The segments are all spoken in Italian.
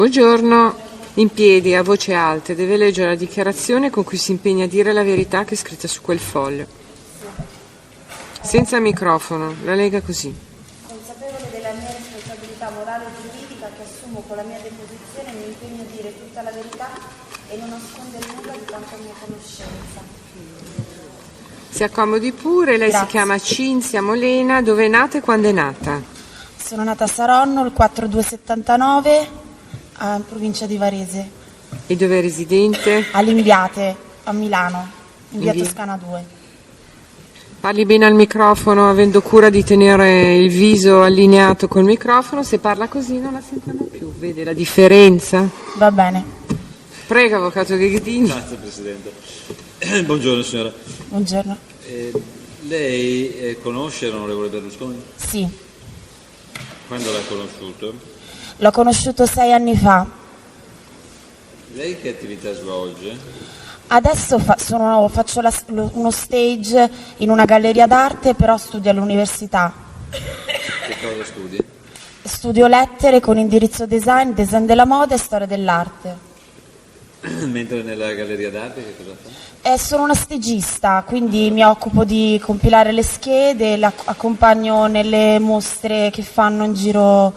Buongiorno. In piedi, a voce alta, deve leggere la dichiarazione con cui si impegna a dire la verità che è scritta su quel foglio. Senza microfono, la lega così. Consapevole della mia responsabilità morale e giuridica che assumo con la mia deposizione, mi impegno a dire tutta la verità e non nascondere nulla di quanto a mia conoscenza. Si accomodi pure, lei Grazie. si chiama Cinzia Molena, dove è nata e quando è nata? Sono nata a Saronno il 4279, in provincia di Varese, E dove è residente? a Limbiate, a Milano, in via In via- Toscana 2. Parli bene al microfono, avendo cura di tenere il viso allineato col microfono. Se parla così non la sentiamo più, vede la differenza? Va bene, Prego, avvocato Ghedini. Grazie Presidente. Buongiorno signora. buongiorno. Lei conosce l'onorevole Berlusconi? Sì, Quando l'ha conosciuto? l'ho conosciuto 6 anni fa. Lei che attività svolge? Adesso faccio uno stage in una galleria d'arte, però studio all'università. Che cosa studi? Studio lettere con indirizzo design, design della moda e storia dell'arte. Mentre nella galleria d'arte che cosa fa? Sono una stagista, quindi mi occupo di compilare le schede, accompagno nelle mostre che fanno in giro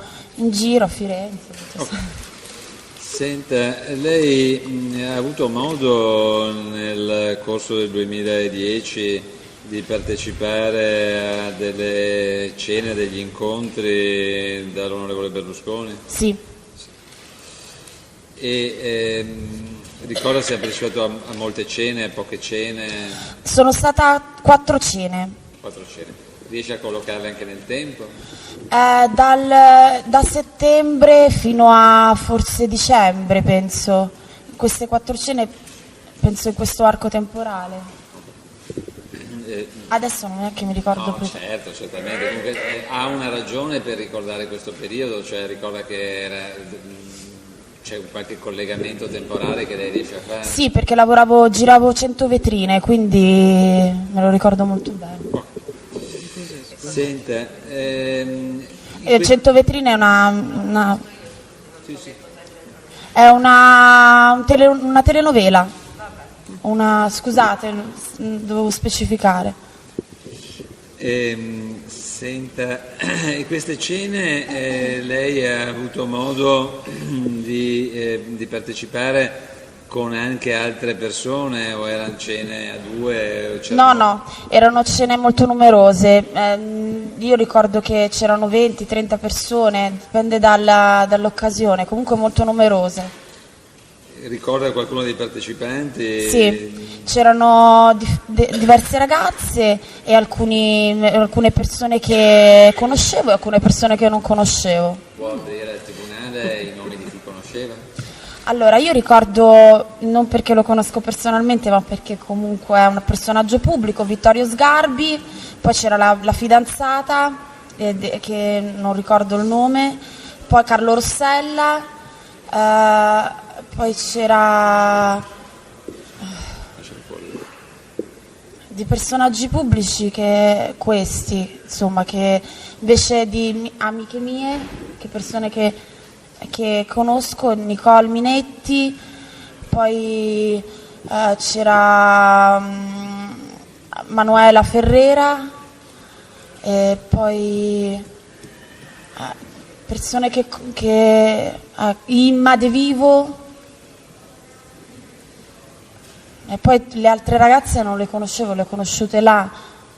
a Firenze. Senta, lei ha avuto modo nel corso del 2010 di partecipare a delle cene, degli incontri dall'onorevole Berlusconi? Sì, E ricorda se ha partecipato a molte cene, a poche cene, sono stata a 4 cene. 4 cene. Riesce a collocarle anche nel tempo? Da settembre fino a forse dicembre, penso. Queste 4 cene, penso in questo arco temporale. Adesso non è che mi ricordo No, più. certo, certamente. Comunque, ha una ragione per ricordare questo periodo, cioè ricorda che c'è qualche collegamento temporale che lei riesce a fare? Sì, perché giravo 100 vetrine, quindi me lo ricordo molto bene. Senta, 100 vetrine è una sì, sì. è una telenovela. Scusate, dovevo specificare. Senta, in queste cene lei ha avuto modo di partecipare con anche altre persone o erano cene a due? No, erano cene molto numerose. Io ricordo che c'erano 20-30 persone, dipende dall'occasione, comunque molto numerose. Ricorda qualcuno dei partecipanti? Sì, c'erano diverse ragazze e alcune persone che conoscevo e alcune persone che non conoscevo. Può aprire al tribunale i nomi di chi conosceva? Allora, io ricordo, non perché lo conosco personalmente, ma perché comunque è un personaggio pubblico, Vittorio Sgarbi, poi c'era la fidanzata, che non ricordo il nome, poi Carlo Rossella, poi c'era di personaggi pubblici che questi, insomma, che invece di amiche mie, che persone che conosco, Nicole Minetti, poi c'era Manuela Ferrera, e poi persone che Imma De Vivo, e poi le altre ragazze non le conoscevo, le ho conosciute là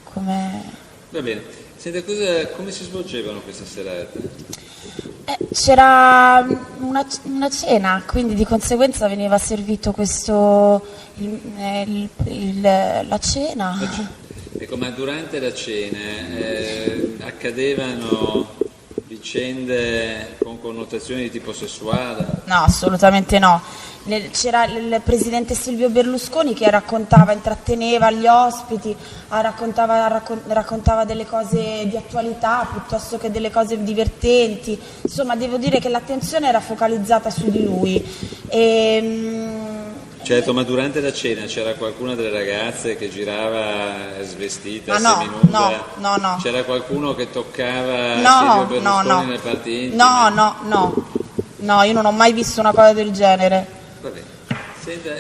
come... Va bene. Senta, come si svolgevano queste serate? C'era una cena, quindi di conseguenza veniva servito la cena. Ecco, ma durante la cena accadevano vicende con connotazioni di tipo sessuale? No, assolutamente no. C'era il presidente Silvio Berlusconi che intratteneva gli ospiti, raccontava delle cose di attualità piuttosto che delle cose divertenti. Insomma, devo dire che l'attenzione era focalizzata su di lui. Certo, ma durante la cena c'era qualcuna delle ragazze che girava svestita, Ah, no, seminuda? no. C'era qualcuno che toccava No, Silvio Berlusconi no. nelle parti intime? No. No, io non ho mai visto una cosa del genere. Va bene. Senta,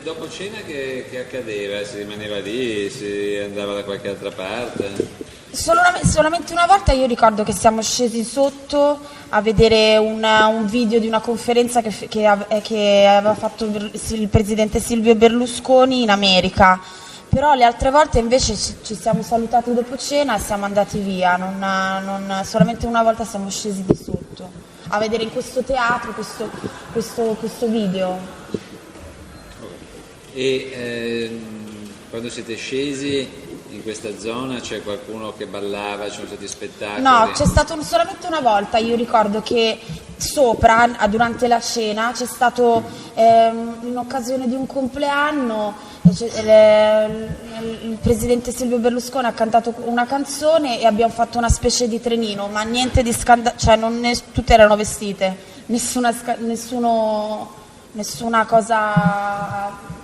dopo cena che accadeva? Si rimaneva lì, si andava da qualche altra parte? Solamente una volta io ricordo che siamo scesi sotto a vedere un video di una conferenza che aveva fatto il presidente Silvio Berlusconi in America, però le altre volte invece ci siamo salutati dopo cena e siamo andati via, solamente una volta siamo scesi di sotto a vedere in questo teatro questo video. E quando siete scesi in questa zona c'è qualcuno che ballava, ci sono stati spettacoli? No, c'è stato solamente una volta, io ricordo che sopra, durante la cena, c'è stato in occasione di un compleanno, il presidente Silvio Berlusconi ha cantato una canzone e abbiamo fatto una specie di trenino, ma niente di scandalo, cioè tutte erano vestite, nessuna cosa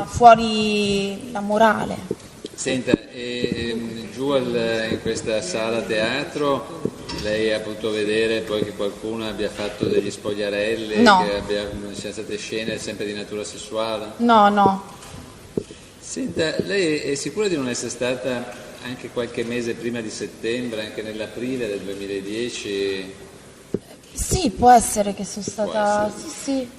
fuori la morale. Senta, giù in questa sala teatro lei ha potuto vedere poi che qualcuno abbia fatto degli spogliarelli, No. che siano state scene sempre di natura sessuale? No. Senta, lei è sicura di non essere stata anche qualche mese prima di settembre, anche nell'aprile del 2010? Sì, può essere che sono stata... Sì.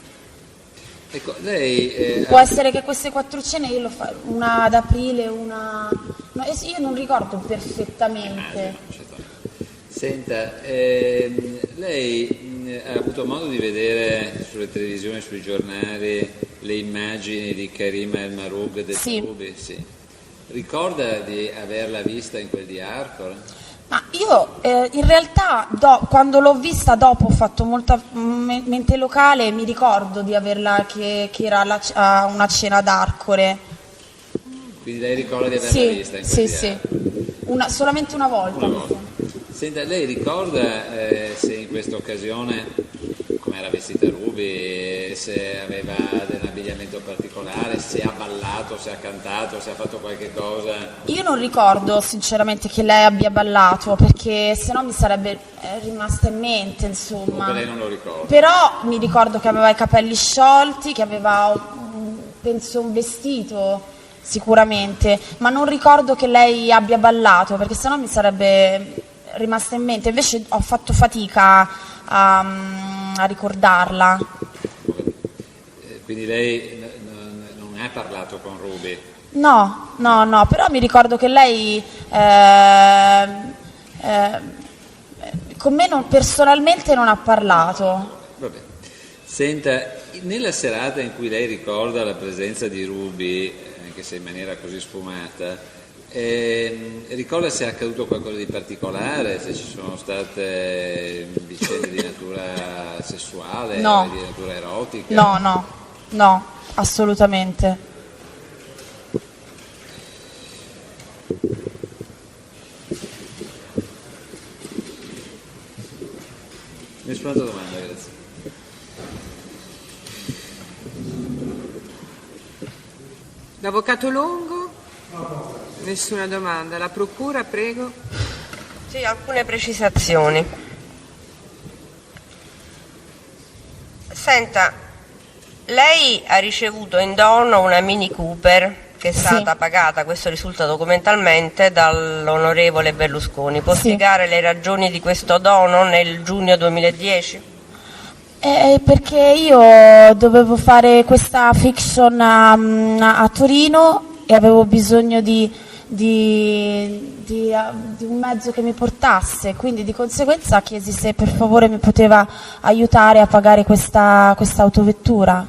Ecco, lei Può essere che queste 4 cene io una ad aprile, una... No, io non ricordo perfettamente. Senta, lei ha avuto modo di vedere sulle televisioni, sui giornali, le immagini di Karima El Mahroug del Sì. Rubi? Sì. Ricorda di averla vista in quel di Arcore? Ma io in realtà quando l'ho vista dopo ho fatto molta mente locale, mi ricordo di averla che era a una cena ad Arcore. Quindi lei ricorda di averla vista in quel di Sì. Arcore? Solamente una volta. Una volta. Senta, lei ricorda se in questa occasione come era vestita Rubi, se aveva dell'abbigliamento particolare, se ha ballato, se ha cantato, se ha fatto qualche cosa? Io non ricordo sinceramente che lei abbia ballato, perché sennò mi sarebbe rimasta in mente, insomma. Comunque lei non lo ricorda. Però mi ricordo che aveva i capelli sciolti, che aveva, penso, un vestito, sicuramente, ma non ricordo che lei abbia ballato, perché sennò mi sarebbe rimasta in mente. Invece ho fatto fatica a ricordarla. Quindi lei non ha parlato con Rubi? No, però mi ricordo che lei con me personalmente non ha parlato. Vabbè. Senta, nella serata in cui lei ricorda la presenza di Rubi, anche se in maniera così sfumata, ricorda se è accaduto qualcosa di particolare, se ci sono state vicende di natura sessuale, No. di natura erotica? No, assolutamente. Nessun'altra domanda, grazie. L'avvocato Longo? Nessuna domanda. La procura, prego. Sì, alcune precisazioni. Senta, lei ha ricevuto in dono una Mini Cooper che è stata pagata, questo risulta documentalmente, dall'onorevole Berlusconi. Può spiegare le ragioni di questo dono nel giugno 2010? Perché io dovevo fare questa fiction a Torino e avevo bisogno di un mezzo che mi portasse, quindi di conseguenza chiesi se per favore mi poteva aiutare a pagare questa autovettura.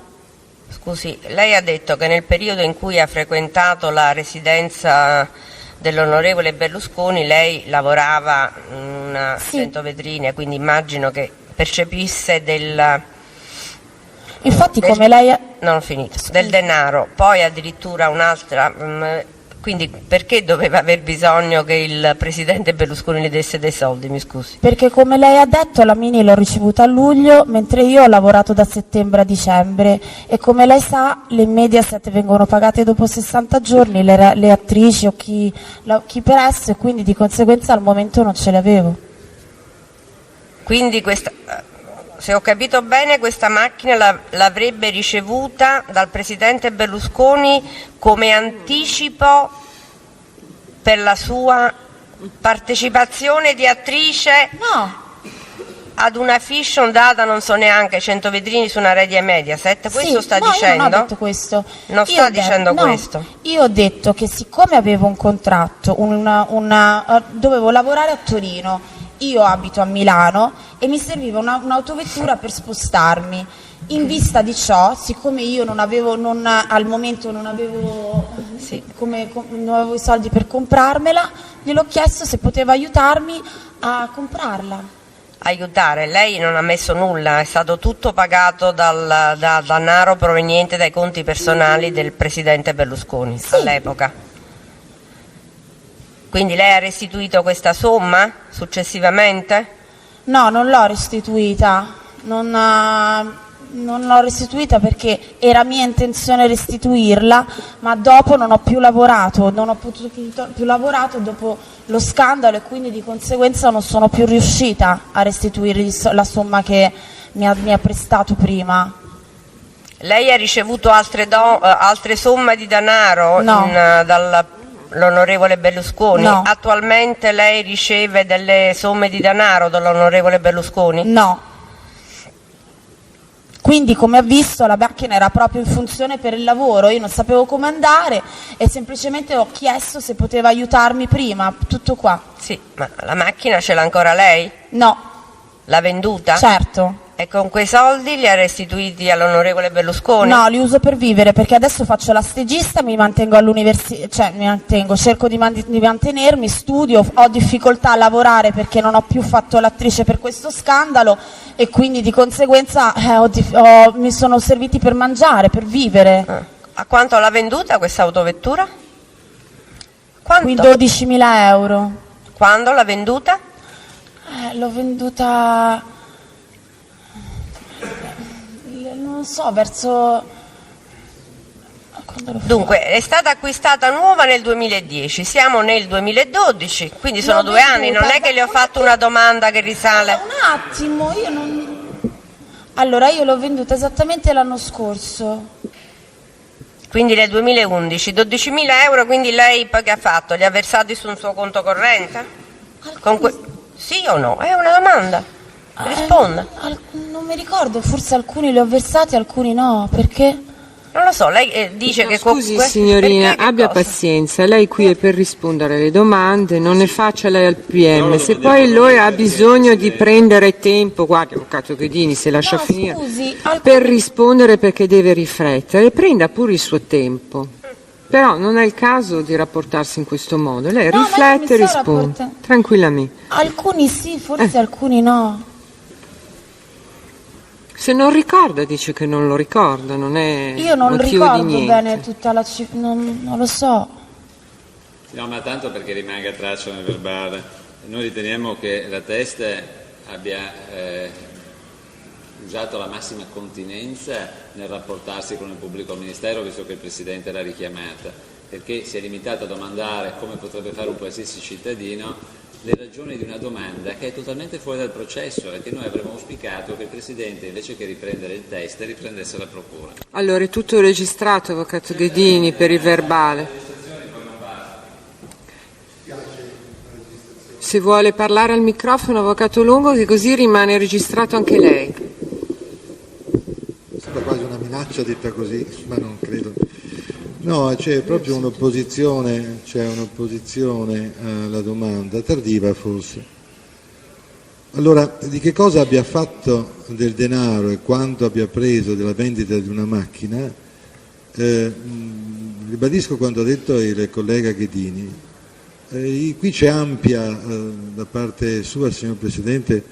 Scusi, lei ha detto che nel periodo in cui ha frequentato la residenza dell'onorevole Berlusconi lei lavorava in una centovetrina, quindi immagino che percepisse Infatti come lei... Non ho finito. Del denaro, poi addirittura un'altra... Quindi perché doveva aver bisogno che il presidente Berlusconi le desse dei soldi, mi scusi? Perché come lei ha detto la Mini l'ho ricevuta a luglio, mentre io ho lavorato da settembre a dicembre e come lei sa le Mediaset vengono pagate dopo 60 giorni, le attrici o chi per esso, e quindi di conseguenza al momento non ce le avevo. Quindi questa... se ho capito bene, questa macchina l'avrebbe ricevuta dal presidente Berlusconi come anticipo per la sua partecipazione di attrice No, ad una fiction data non so neanche 100 vedrini su una rete Mediaset. Questo sì, sta no, dicendo? io non ho detto questo. Non Io sta ho detto- dicendo no, questo. Io ho detto che siccome avevo un contratto, dovevo lavorare a Torino, io abito a Milano e mi serviva un'autovettura per spostarmi. In vista di ciò, siccome io al momento non avevo i soldi per comprarmela, gliel'ho chiesto se poteva aiutarmi a comprarla. Aiutare, lei non ha messo nulla, è stato tutto pagato da denaro proveniente dai conti personali del presidente Berlusconi all'epoca. Quindi lei ha restituito questa somma successivamente? No, non l'ho restituita, non l'ho restituita perché era mia intenzione restituirla, ma dopo non ho più lavorato, non ho potuto più lavorare dopo lo scandalo e quindi di conseguenza non sono più riuscita a restituire la somma che mi ha prestato prima. Lei ha ricevuto altre somme di denaro No. dall'onorevole Berlusconi? No. Attualmente lei riceve delle somme di denaro dall'onorevole Berlusconi? No. Quindi, come ha visto, la macchina era proprio in funzione per il lavoro, io non sapevo come andare e semplicemente ho chiesto se poteva aiutarmi prima, tutto qua. Sì, ma la macchina ce l'ha ancora lei? No, L'ha venduta? certo. E con quei soldi li ha restituiti all'onorevole Berlusconi? No, li uso per vivere perché adesso faccio la stagista, mi mantengo all'università, cerco di mantenermi, studio, ho difficoltà a lavorare perché non ho più fatto l'attrice per questo scandalo e quindi di conseguenza mi sono serviti per mangiare, per vivere. A quanto l'ha venduta questa autovettura? Quanto? Quindi 12.000 euro. Quando l'ha venduta? L'ho venduta, non so, verso... quando l'ho Dunque, è stata acquistata nuova nel 2010, siamo nel 2012, quindi sono L'ho 2 anni, venduta, non è che le ho fatto una domanda che risale. Un attimo, io non... Allora, io l'ho venduta esattamente l'anno scorso. Quindi nel 2011, 12.000 euro, quindi lei poi che ha fatto? Li ha versati su un suo conto corrente? Sì o no? È una domanda. Risponda. Non mi ricordo, forse alcuni li ho versati, alcuni no, perché? Non lo so, lei dice che... Scusi signorina, perché che abbia cosa? pazienza, lei qui è per rispondere alle domande, non ne faccia lei al PM. Se poi lui ha bisogno di prendere tempo, guardi avvocato Ghedini, se lascia No, finire, scusi, per rispondere perché deve riflettere, prenda pure il suo tempo. Però non è il caso di rapportarsi in questo modo, lei No, ma io riflette e mi sto risponde, rapportando. tranquillamente. Alcuni sì, forse alcuni no. Se non ricorda dice che non lo ricorda, non è Io non motivo di ricordo niente. bene tutta la cifra, non lo so. No, ma tanto perché rimanga traccia nel verbale. Noi riteniamo che la Teste abbia usato la massima continenza nel rapportarsi con il pubblico ministero, visto che il Presidente l'ha richiamata, perché si è limitata a domandare, come potrebbe fare un qualsiasi cittadino, le ragioni di una domanda che è totalmente fuori dal processo e che noi avremmo auspicato che il Presidente, invece che riprendere il test, riprendesse la procura. Allora è tutto registrato, avvocato Ghedini, per il verbale. Se vuole parlare al microfono, avvocato Lungo, che così rimane registrato anche lei. Sembra quasi una minaccia detta così, ma non credo. No, c'è proprio un'opposizione, alla domanda, tardiva forse. Allora, di che cosa abbia fatto del denaro e quanto abbia preso della vendita di una macchina, ribadisco quanto ha detto il collega Ghedini. Qui c'è ampia, da parte sua, signor Presidente,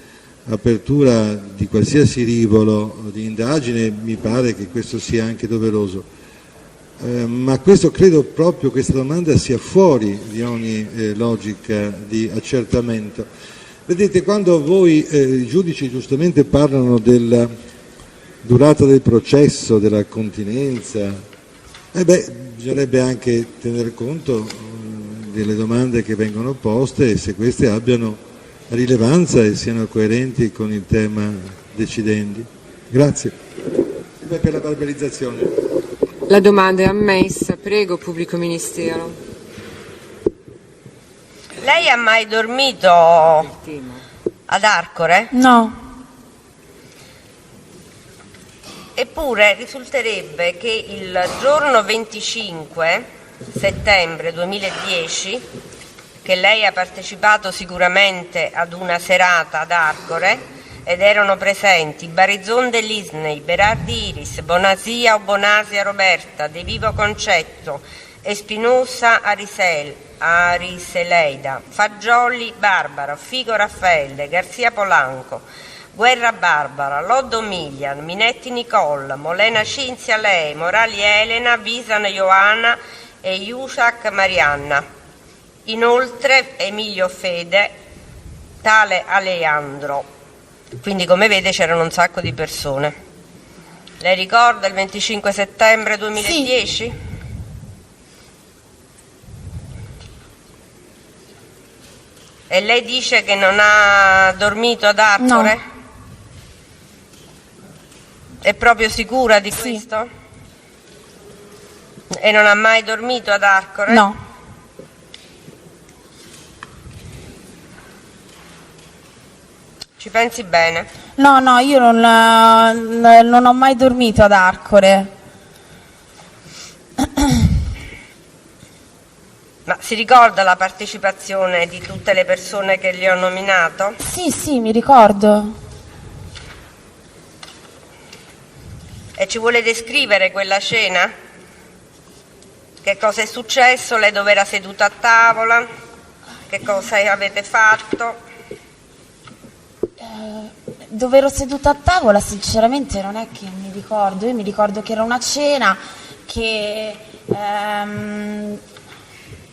apertura di qualsiasi rivolo di indagine, mi pare che questo sia anche doveroso. Ma questo credo proprio questa domanda sia fuori di ogni logica di accertamento. Vedete, quando voi i giudici giustamente parlano della durata del processo, della continenza, bisognerebbe anche tener conto delle domande che vengono poste e se queste abbiano rilevanza e siano coerenti con il tema decidendi. Grazie. E per la barbarizzazione. La domanda è ammessa. Prego, pubblico ministero. Lei ha mai dormito ad Arcore? No. Eppure risulterebbe che il giorno 25 settembre 2010, che lei ha partecipato sicuramente ad una serata ad Arcore, ed erano presenti Barizonde Lisney, Berardi Iris, Bonasia o Bonasia Roberta, De Vivo Concetto, Espinosa Ariseleida, Fagioli Barbara, Figo Raffaele, Garzia Polanco, Guerra Barbara, Loddo Milian, Minetti Nicole, Molena Cinzia Lei, Morali Elena, Visan Ioanna e Iusac Marianna. Inoltre Emilio Fede, tale Aleandro. Quindi, come vede, c'erano un sacco di persone. Lei ricorda il 25 settembre 2010? Sì. E lei dice che non ha dormito ad Arcore? No. È proprio sicura di questo? E non ha mai dormito ad Arcore? No. Ci pensi bene? No, io non ho mai dormito ad Arcore. Ma si ricorda la partecipazione di tutte le persone che gli ho nominato? Sì, mi ricordo. E ci vuole descrivere quella cena? Che cosa è successo? Lei dove era seduta a tavola? Che cosa avete fatto? Dove ero seduta a tavola, sinceramente non è che mi ricordo. Io mi ricordo che era una cena che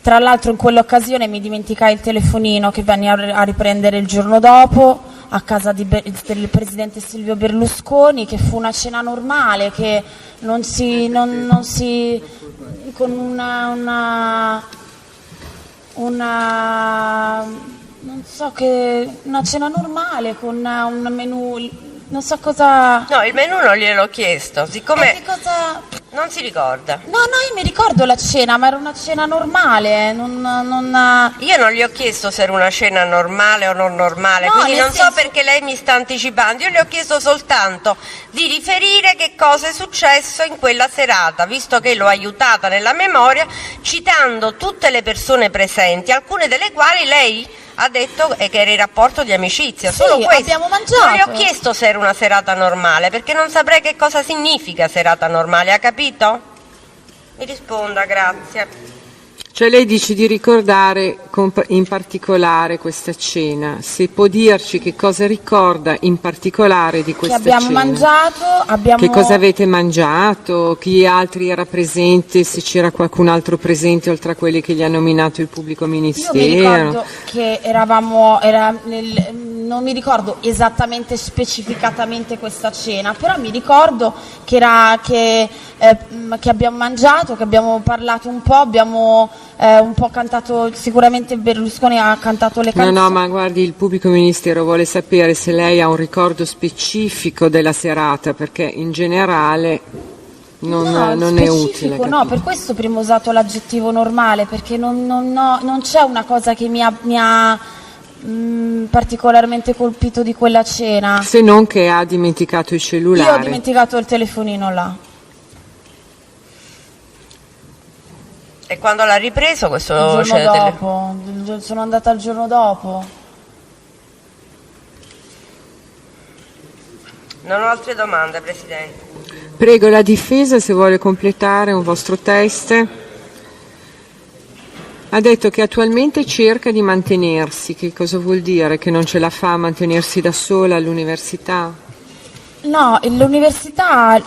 tra l'altro in quell'occasione mi dimenticai il telefonino che venni a riprendere il giorno dopo a casa del presidente Silvio Berlusconi, che fu una cena normale, che non si con non so, che una cena normale con un menù, non so cosa. No, il menù non gliel'ho chiesto, siccome che cosa. non si ricorda. No, io mi ricordo la cena, ma era una cena normale, Io non gli ho chiesto se era una cena normale o non normale, No, quindi nel non so senso- perché lei mi sta anticipando. Io le ho chiesto soltanto di riferire che cosa è successo in quella serata, visto che l'ho aiutata nella memoria citando tutte le persone presenti, alcune delle quali lei ha detto che era in rapporto di amicizia. Sì, Solo questo. abbiamo mangiato. Non le ho chiesto se era una serata normale, perché non saprei che cosa significa serata normale, ha capito? Mi risponda, grazie. Cioè lei dice di ricordare in particolare questa cena. Se può dirci che cosa ricorda in particolare di che questa abbiamo cena. mangiato, Che cosa avete mangiato? Chi altri era presente? Se c'era qualcun altro presente oltre a quelli che gli ha nominato il pubblico Io ministero? mi ricordo che non mi ricordo esattamente specificatamente questa cena, però mi ricordo che abbiamo mangiato, che abbiamo parlato un po', abbiamo un po' cantato, sicuramente Berlusconi ha cantato le canzoni. No, ma guardi, il pubblico ministero vuole sapere se lei ha un ricordo specifico della serata, perché in generale non è utile. No, per questo prima ho usato l'aggettivo normale, perché non c'è una cosa che mi ha particolarmente colpito di quella cena. Se non che ha dimenticato il cellulare. Io ho dimenticato il telefonino là. E quando l'ha ripreso questo Il giorno dopo, sono andata il giorno dopo. Non ho altre domande, Presidente. Prego la difesa se vuole completare un vostro test. Ha detto che attualmente cerca di mantenersi. Che cosa vuol dire? Che non ce la fa a mantenersi da sola all'università? No, l'università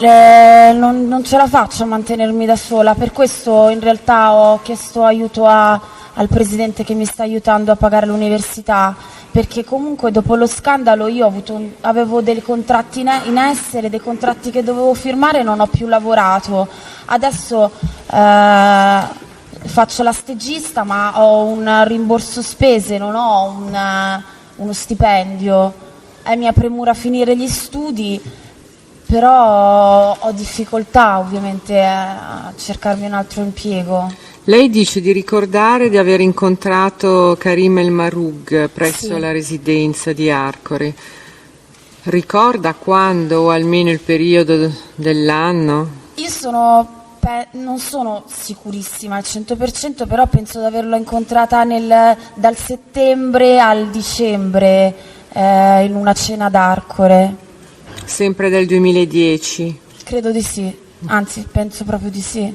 non ce la faccio a mantenermi da sola, per questo in realtà ho chiesto aiuto al presidente che mi sta aiutando a pagare l'università, perché comunque dopo lo scandalo io avevo dei contratti in essere, dei contratti che dovevo firmare e non ho più lavorato. Adesso faccio la stagista, ma ho un rimborso spese, non ho uno stipendio. è mia premura finire gli studi, però ho difficoltà ovviamente a cercarmi un altro impiego. Lei dice di ricordare di aver incontrato Karim El Marug presso Sì. la residenza di Arcore. Ricorda quando o almeno il periodo dell'anno? Io non sono sicurissima al 100%, però penso di averlo incontrata dal settembre al dicembre in una cena ad Arcore. Sempre del 2010. Credo di sì, anzi penso proprio di sì.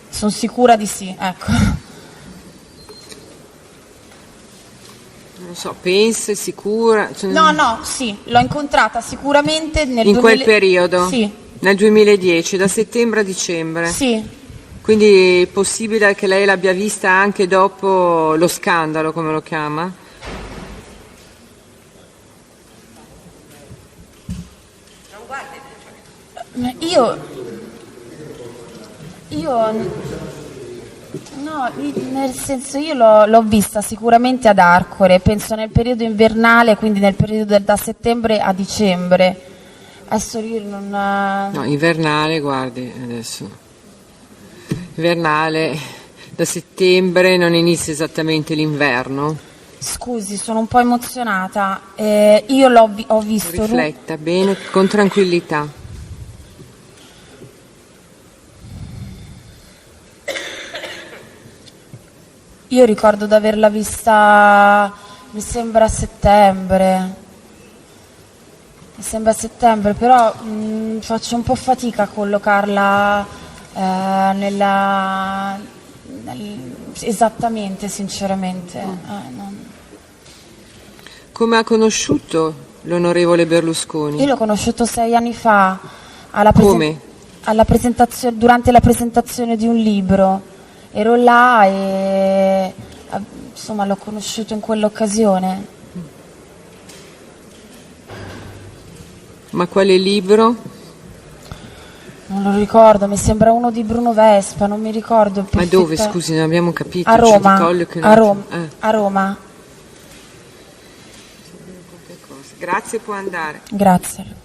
Sono sicura di sì, ecco. Non so, pensa, è sicura? Cioè, No, sì, l'ho incontrata sicuramente in quel periodo? Sì, Nel 2010, da settembre a dicembre? sì. Quindi è possibile che lei l'abbia vista anche dopo lo scandalo, come lo chiama? No, nel senso io l'ho vista sicuramente ad Arcore, penso nel periodo invernale, quindi nel periodo da settembre a dicembre. Adesso io non... No, invernale, guardi, adesso. Invernale, da settembre non inizia esattamente l'inverno. Scusi, sono un po' emozionata. Io ho visto... Rifletta bene, con tranquillità. Io ricordo di averla vista, mi sembra a settembre. Mi sembra a settembre, però faccio un po' fatica a collocarla esattamente, sinceramente. Non- Come ha conosciuto l'onorevole Berlusconi? Io l'ho conosciuto 6 anni fa Come? durante la presentazione di un libro. Ero là e insomma l'ho conosciuto in quell'occasione. Ma quale libro? Non lo ricordo, mi sembra uno di Bruno Vespa, non mi ricordo. Ma dove, scusi, non abbiamo capito. A Roma, Civicoglio che a non- Roma, a Roma. Grazie, può andare. Grazie.